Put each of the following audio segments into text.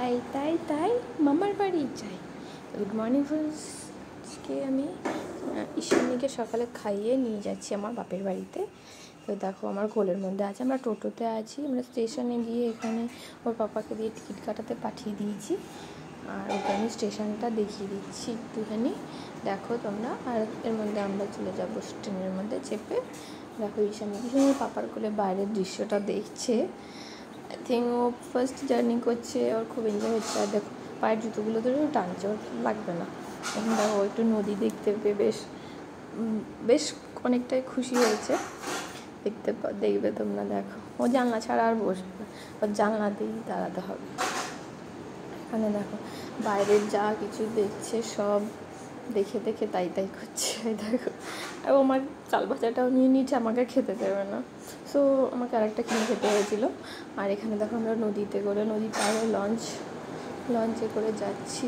তাই তাই তাই মামার বাড়ি যাই। গুড মর্নিং ফ্রেন্ডস, আজকে আমি ঈশানীকে সকালে খাইয়ে নিয়ে যাচ্ছি আমার বাপের বাড়িতে। তো দেখো আমার কোলের মধ্যে আছে, আমরা টোটোতে আছি, আমরা স্টেশনে গিয়ে এখানে ওর পাপাকে দিয়ে টিকিট কাটাতে পাঠিয়ে দিয়েছি। আর ওকে আমি স্টেশনটা দেখিয়ে দিচ্ছি একটুখানি, দেখো তোমরা। আর এর মধ্যে আমরা চলে যাবো ট্রেনের মধ্যে চেপে। দেখো ঈশানী পাপার কোলে বাইরের দৃশ্যটা দেখছে। আই থিঙ্ক ও ফার্স্ট জার্নি করছে, ওর খুব এনজয় হচ্ছে। আর দেখো পায়ের জুতোগুলো ধরে টানছে, ওর লাগবে না। এখন দেখো একটু নদী দেখতে পেয়ে বেশ অনেকটাই খুশি হয়েছে। দেখবে তোমরা, দেখো ও জানলা ছাড়া আর বসবে না, ওর জানলাতেই দাঁড়াতে হবে। এখানে দেখো বাইরের যা কিছু দেখছে সব দেখে দেখে তাই করছে। দেখো আর আমার চাল ভাজাটাও নিয়ে নিচ্ছে, আমাকে খেতে দেবে না, সো আমাকে আরেকটা কিনে খেতে হয়েছিল। আর এখানে দেখো আমরা নদীতে করে, নদী পার হয়ে লঞ্চে করে যাচ্ছি,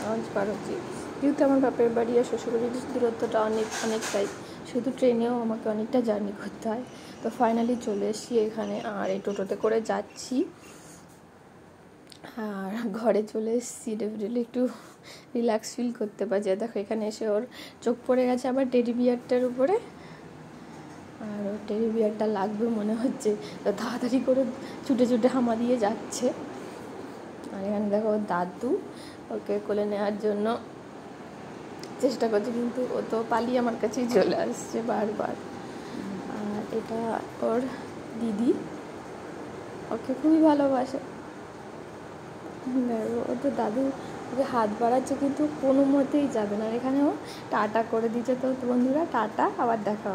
লঞ্চ পার হচ্ছি। যেহেতু আমার বাপের বাড়ি আর শ্বশুরবাড়ির দূরত্বটা অনেকটাই, শুধু ট্রেনেও আমাকে অনেকটা জার্নি করতে হয়। তো ফাইনালি চলে এসেছি এখানে, আর এই টোটোতে করে যাচ্ছি। আর ঘরে চলে এসেছি, ডেফিনেটলি একটু রিল্যাক্স ফিল করতে পারছি। দেখো এখানে এসে ওর চোখ পড়ে গেছে আবার টেডি বিয়ারটার উপরে, আর ওর টেডি বিয়ারটা লাগবে মনে হচ্ছে, তো তাড়াতাড়ি করে ছুটে হামা দিয়ে যাচ্ছে। আর এখানে দেখো ওর দাদু ওকে কোলে নেওয়ার জন্য চেষ্টা করছে, কিন্তু ও তো পালিয়ে আমার কাছেই চলে আসছে বারবার। আর এটা ওর দিদি, ওকে খুবই ভালোবাসে। ও তো দাদু ওকে হাত বাড়াচ্ছে, কিন্তু কোনো মতেই যাবে না। এখানে ও টাটা করে দিচ্ছে। তো বন্ধুরা টাটা, আবার দেখা।